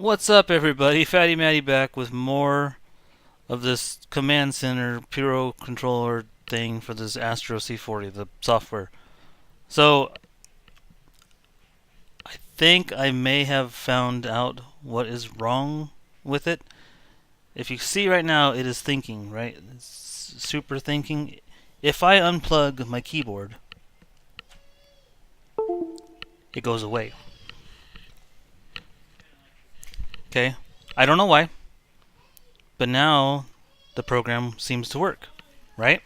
What's up, everybody? Fatty Matty back with more of this command center Puro controller thing for this Astro C40, the software. So, I think I may have found out what is wrong with it. If you see right now, it is thinking, right? It's super thinking. If I unplug my keyboard, it goes away. Okay? I don't know why, but now the program seems to work, right?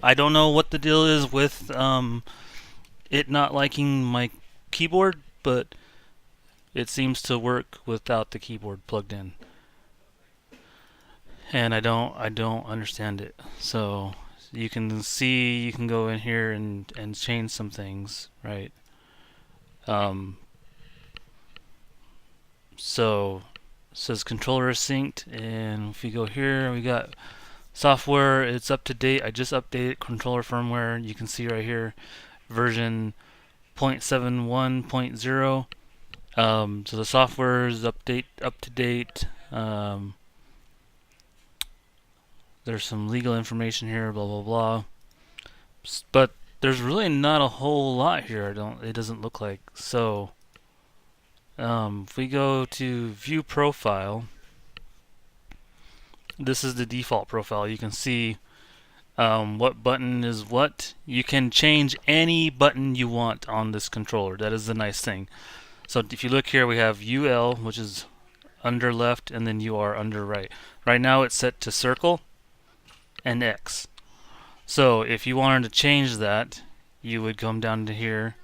I don't know what the deal is with it not liking my keyboard, but it seems to work without the keyboard plugged in, and I don't understand it. So you can see, you can go in here and change some things, right? Um, so it says controller is synced, and if we go here, we got software. It's up to date. I just updated controller firmware. You can see right here, version 0.71.0. So the software is up to date. There's some legal information here, blah blah blah. But there's really not a whole lot here. It doesn't look like. So if we go to view profile, this is the default profile. You can see what button is what. You can change any button you want on this controller. That is the nice thing. So if you look here, we have UL, which is under left, and then UR under right. Right now it's set to circle and X. So if you wanted to change that, you would come down to here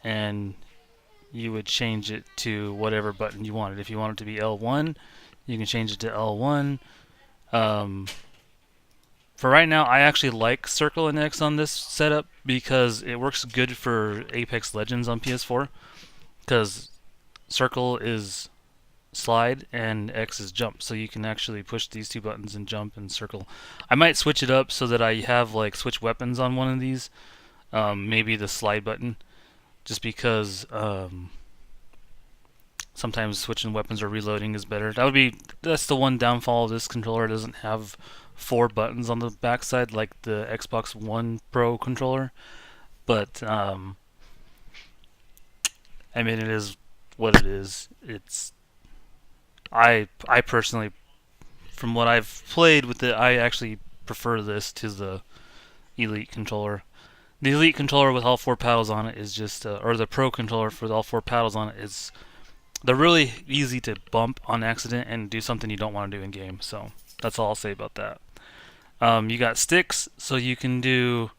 and you would change it to whatever button you wanted. If you want it to be L1, you can change it to L1. For right now, I actually like circle and X on this setup because it works good for Apex Legends on PS4, because circle is slide and X is jump, so you can actually push these two buttons and jump and circle. I might switch it up so that I have like switch weapons on one of these, maybe the slide button, just because sometimes switching weapons or reloading is better. That's the one downfall of this controller. It doesn't have four buttons on the backside like the Xbox One Pro controller, but I mean, it is what it is. I personally, from what I've played with it, I actually prefer this to the Elite controller. The Elite controller with all four paddles on it is just, or the Pro controller with all four paddles on it is, they're really easy to bump on accident and do something you don't want to do in game. So that's all I'll say about that. You got sticks, so you can do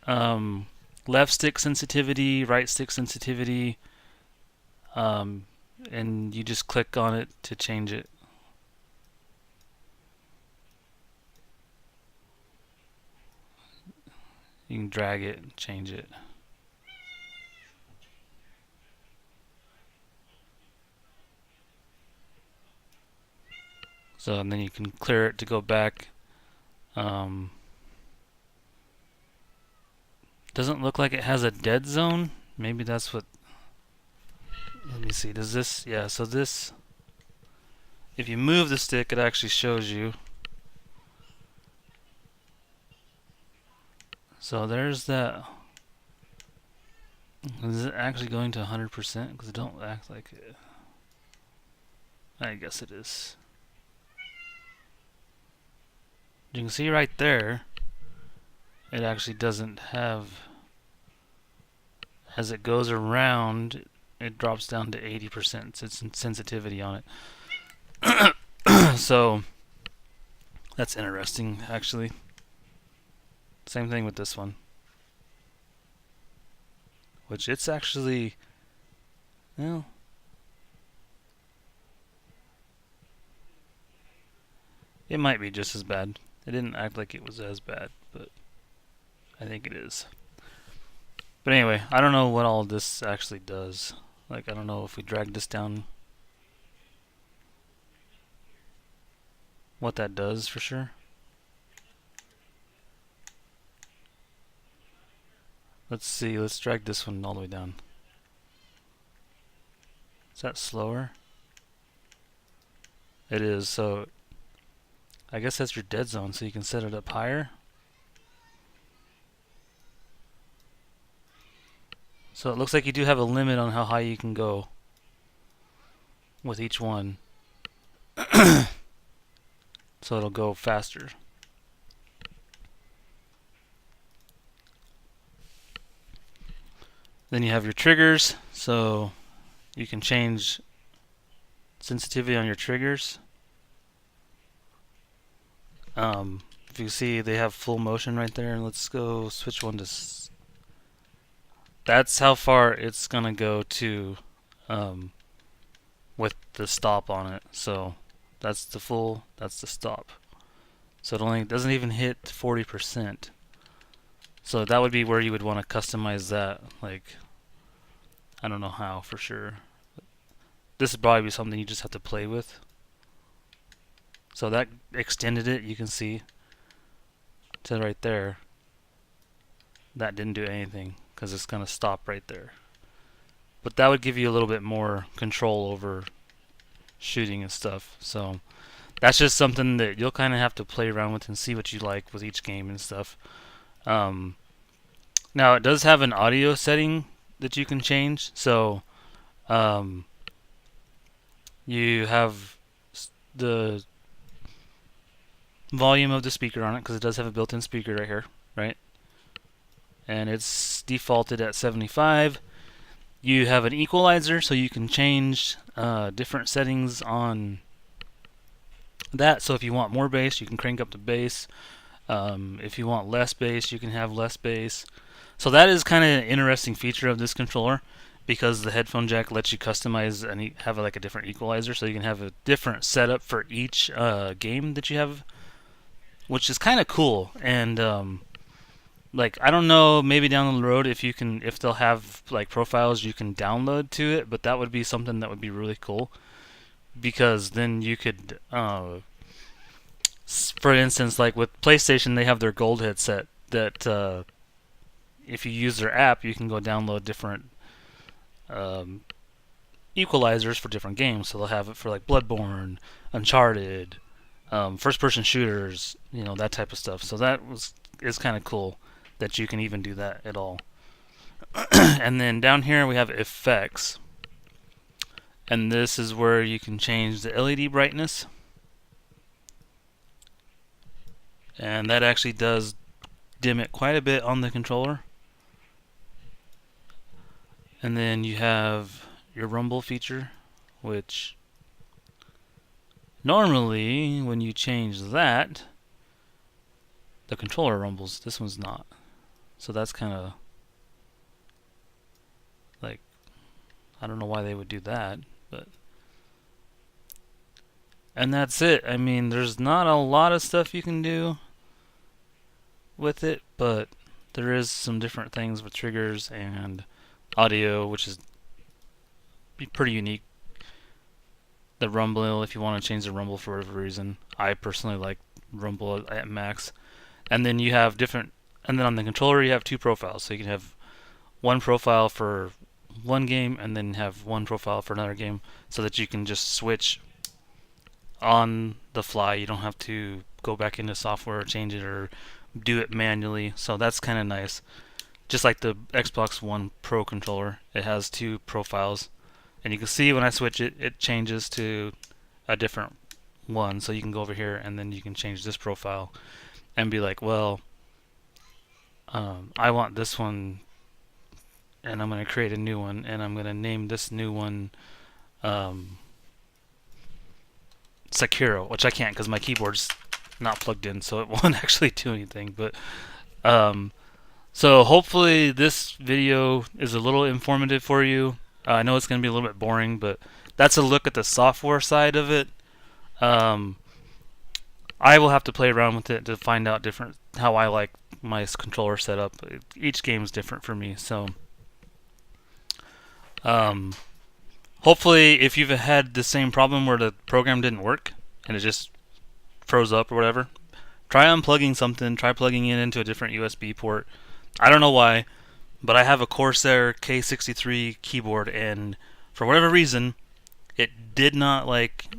left stick sensitivity, right stick sensitivity, and you just click on it to change it. You can drag it and change it. So, and then you can clear it to go back. Doesn't look like it has a dead zone. Maybe that's what. Let me see. Does this? Yeah. So this. If you move the stick, it actually shows you. So there's that. Is it actually going to 100%? Because it don't act like it. I guess it is. You can see right there, it actually doesn't have. As it goes around, it drops down to 80% sensitivity on it. So that's interesting, actually. Same thing with this one, which it's actually, well, it might be just as bad. It didn't act like it was as bad, but I think it is. But anyway, I don't know what all this actually does. Like, I don't know if we drag this down, what that does for sure. Let's see, let's drag this one all the way down. Is that slower? It is, so I guess that's your dead zone, so you can set it up higher. So it looks like you do have a limit on how high you can go with each one. So it'll go faster. Then you have your triggers, so you can change sensitivity on your triggers. If you see, they have full motion right there. Let's go switch one to. That's how far it's gonna go to, with the stop on it. So that's the full. That's the stop. So it only doesn't even hit 40%. So that would be where you would want to customize that. Like, I don't know how for sure. This would probably be something you just have to play with. So that extended it, you can see, to right there. That didn't do anything because it's going to stop right there. But that would give you a little bit more control over shooting and stuff. So that's just something that you'll kind of have to play around with and see what you like with each game and stuff. Now it does have an audio setting that you can change. So you have the volume of the speaker on it because it does have a built-in speaker right here, right? And it's defaulted at 75. You have an equalizer, so you can change different settings on that. So if you want more bass, you can crank up the bass. If you want less bass, you can have less bass. So that is kind of an interesting feature of this controller, because the headphone jack lets you customize and have like a different equalizer, so you can have a different setup for each game that you have, which is kind of cool. And like, I don't know, maybe down the road if they'll have like profiles you can download to it, but that would be something that would be really cool, because then you could, for instance, like with PlayStation, they have their Gold headset that if you use their app, you can go download different equalizers for different games. So they'll have it for like Bloodborne, Uncharted, first-person shooters, that type of stuff. So that is kind of cool that you can even do that at all. And then down here we have effects, and this is where you can change the LED brightness, and that actually does dim it quite a bit on the controller. And then you have your rumble feature, which normally when you change that, the controller rumbles. This one's not. So that's kind of like, I don't know why they would do that, but. And that's it. I mean, there's not a lot of stuff you can do with it, but there is some different things with triggers and audio, which is pretty unique. The rumble, if you want to change the rumble for whatever reason. I personally like rumble at max. And then you have different, and then on the controller you have two profiles. So you can have one profile for one game and then have one profile for another game, so that you can just switch on the fly. You don't have to go back into software or change it or do it manually. So that's kind of nice. Just like the Xbox One Pro controller, it has two profiles, and you can see when I switch it, it changes to a different one. So you can go over here and then you can change this profile and be like, well, I want this one, and I'm going to create a new one, and I'm going to name this new one Sekiro, which I can't because my keyboard's not plugged in, so it won't actually do anything. But so hopefully this video is a little informative for you. I know it's going to be a little bit boring, but that's a look at the software side of it. I will have to play around with it to find out how I like my controller setup. Each game is different for me, so hopefully if you've had the same problem where the program didn't work and it just froze up or whatever, try unplugging something, try plugging it into a different USB port. I don't know why, but I have a Corsair K63 keyboard, and for whatever reason, it did not like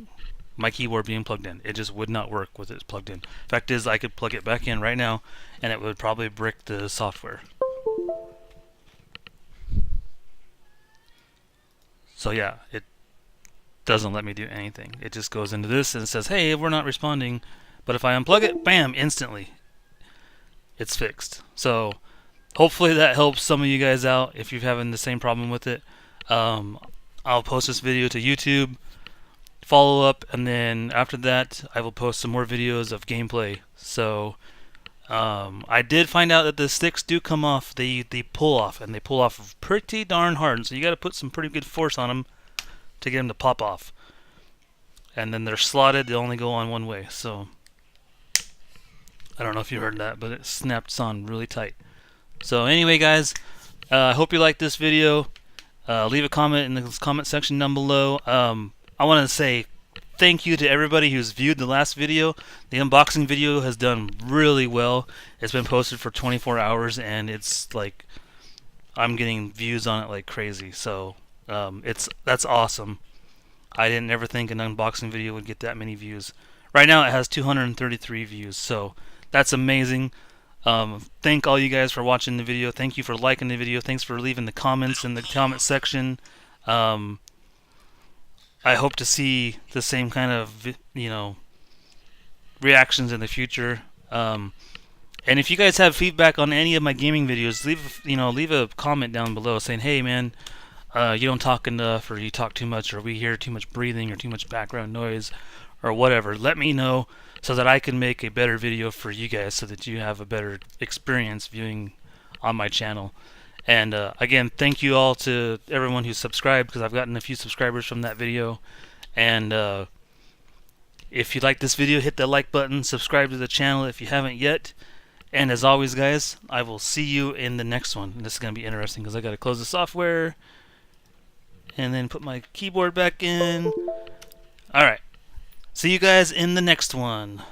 my keyboard being plugged in. It just would not work with it plugged in. Fact is, I could plug it back in right now, and it would probably brick the software. So yeah, it doesn't let me do anything. It just goes into this and it says, hey, we're not responding. But if I unplug it, bam, instantly, it's fixed. So hopefully that helps some of you guys out if you're having the same problem with it. I'll post this video to YouTube, follow up, and then after that, I will post some more videos of gameplay. So I did find out that the sticks do come off. They pull off, and they pull off pretty darn hard. So you got to put some pretty good force on them to get them to pop off. And then they're slotted. They only go on one way. So I don't know if you heard that, but it snaps on really tight. So anyway, guys, I hope you liked this video. Leave a comment in the comment section down below. I want to say thank you to everybody who's viewed the last video. The unboxing video has done really well. It's been posted for 24 hours, and it's like I'm getting views on it like crazy. So that's awesome. I didn't ever think an unboxing video would get that many views. Right now, it has 233 views, so that's amazing. Thank all you guys for watching the video. Thank you for liking the video. Thanks for leaving the comments in the comment section. I hope to see the same kind of reactions in the future. And if you guys have feedback on any of my gaming videos, leave a comment down below saying, hey man, you don't talk enough, or you talk too much, or we hear too much breathing or too much background noise, or whatever. Let me know so that I can make a better video for you guys, so that you have a better experience viewing on my channel. And again, thank you all to everyone who subscribed, because I've gotten a few subscribers from that video. And if you like this video, hit that like button, subscribe to the channel if you haven't yet. And as always, guys, I will see you in the next one. This is going to be interesting because I got to close the software and then put my keyboard back in. Alright, see you guys in the next one.